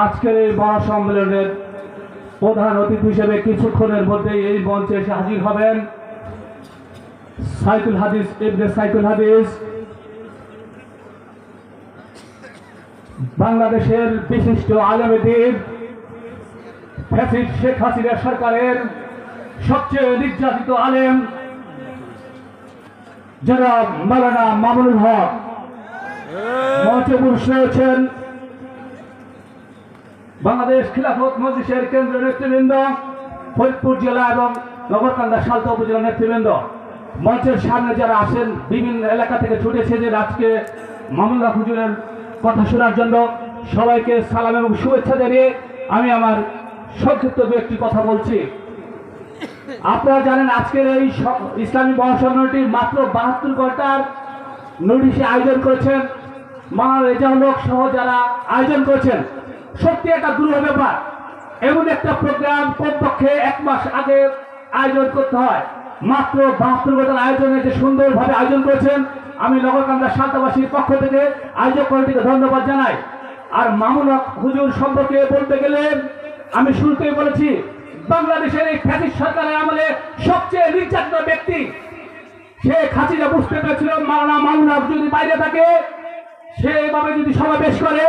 আজকের এই মহাসম্মেলনের প্রধান অতিথি হিসেবে কিছুক্ষণের মধ্যে এই মঞ্চে এসে হাজির হবেন সাইকুল হাদিস ইবনে সাইকুল হাদিস, বাংলাদেশের বিশিষ্ট আলেম দ্বীপ, ফ্যাসিস্ট শেখ হাসিনা সরকারের সবচেয়ে নির্যাতিত আলেম যারা মাওলানা মামুনুল হক মঞ্চে বসে রয়েছেন। বাংলাদেশ খিলাফত মজলিসের কেন্দ্রীয় নেতৃবৃন্দ, ফরিদপুর জেলা এবং নগরকান্দা সালতা উপজেলা নেতৃবৃন্দ, মঞ্চের সামনে যারা আসেন বিভিন্ন এলাকা থেকে ছুটে এসেছেন আজকে মামুনুল হক হুজুরের কথা শোনার জন্য, সবাইকে সালাম এবং শুভেচ্ছা জানিয়ে আমি আমার সংক্ষিপ্ত একটি কথা বলছি। আপনারা জানেন আজকের এই ইসলামী মহাসম্মেলনটি মাত্র 72 ঘন্টার নোটিশে আয়োজন করেছেন মাওলানা রেজাউল হক সহ যারা আয়োজন করেছেন। সত্যি একটা দুরূহ ব্যাপার, এমন একটা প্রোগ্রাম কমপক্ষে 1 মাস আগে আয়োজন করতে হয়। মাত্র 72 ঘন্টার আয়োজনে যে সুন্দরভাবে আয়োজন করেছেন, আমি নগরকান্দা সালতাবাসীর পক্ষ থেকে আয়োজক কমিটিকে ধন্যবাদ জানাই। আর মামুনুল হক হুজুর সম্পর্কে বলতে গেলে আমি শুরুতেই বলেছি, বাংলাদেশের এই ফ্যাসিস্ট সরকারের আমলে সবচেয়ে নির্যাতিত ব্যক্তি শেখ হাসিনা বুঝতে পেরেছিল মাওলানা মামুনুল হক যদি বাইরে থাকে, সে এভাবে যদি সমাবেশ করে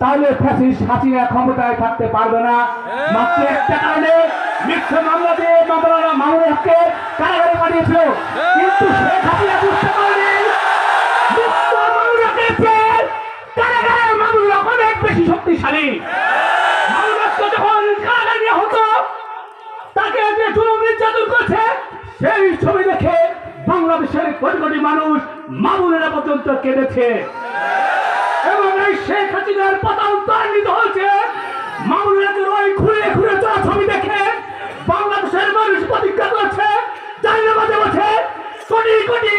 তাহলে ফ্যাসিস্ট হাসিনা ক্ষমতায় থাকতে পারবে না। মাত্র একটা কারণে মিথ্যা মামলা দিয়ে মাওলানা মামুনুল হককে কারাগারে পাঠিয়েছিল, কিন্তু শেখ হাসিনা বুঝতে পারেনি মিথ্যা মামুনুল হকের চেয়ে কারাগারের মামুনুল হক অনেক বেশি শক্তিশালী। মামুনুল হককে যখন কারাগারে নেওয়া হতো, তাকে যে জুলুম নির্যাতন করেছে সেই ছবি দেখে বাংলাদেশের কোটি কোটি মানুষ মামুনুলের পর্যন্ত কেঁদেছে। এবং এই শেখ হাসিনার পতন ত্বরান্বিত হয়েছে মামুনুলের ওই ঘুরে ঘুরে চলা ছবি দেখে বাংলাদেশের মানুষ প্রতিজ্ঞা করছে, জানাতে বলছে কোটি কোটি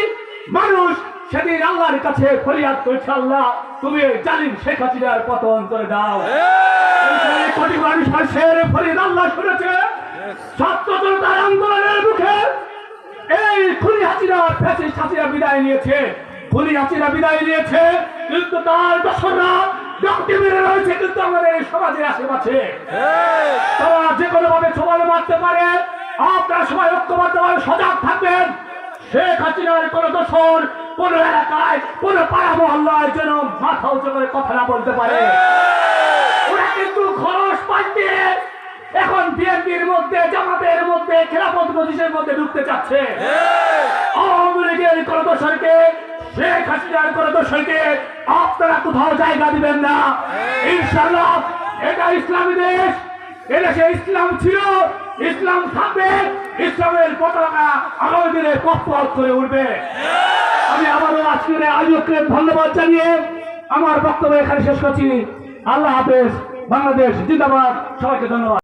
মানুষ সেদিন আল্লাহর কাছে ফরিয়াদ করেছে, আল্লাহ তুমি জালিম শেখ হাসিনার পতন করে দাও। কোটি মানুষ ফরিয়াদ আল্লাহ শুনেছে। ছাত্র জনতার আন্দোলনের মুখে এই খুনি হাসিনা ফ্যাসিস্ট হাসিনা বিদায় নিয়েছে, খুনি হাসিনা বিদায় নিয়েছে, কিন্তু তার দোসররা ডাকতে বেড়ে রয়েছে কিন্তু আমাদের এই সমাজের আশেপাশে। তারা যে কোনো ভাবে সবাই মারতে পারে। আপনারা সবাই ঐক্যবদ্ধভাবে সজাগ থাকবেন। শেখ হাসিনার কোন দোসর কোন এলাকায় কোন পাড়া মহল্লায় যেন মাথা উঁচু করে কথা না বলতে পারে। ওরা কিন্তু খরচ পাল্টে এখন বিএনপির মধ্যে, জামাতের মধ্যে, খেলাফত মজলিসের মধ্যে ঢুকতে চাচ্ছে। আওয়ামী লীগের কোন দোসরকে, শেখ হাসিনার কোন দোসরকে আপনারা কোথাও জায়গা দিবেন না। ইনশাআল্লাহ এটা ইসলামী দেশ, এদেশে ইসলাম ছিল, ইসলাম থাকবে, ইসলামের পতাকা আগামী দিনে পথ করে উঠবে। আমি আবারও আজকের আয়োজককে ধন্যবাদ জানিয়ে আমার বক্তব্য এখানে শেষ করছি। আল্লাহ হাফেজ। বাংলাদেশ জিন্দাবাদ। সবাইকে ধন্যবাদ।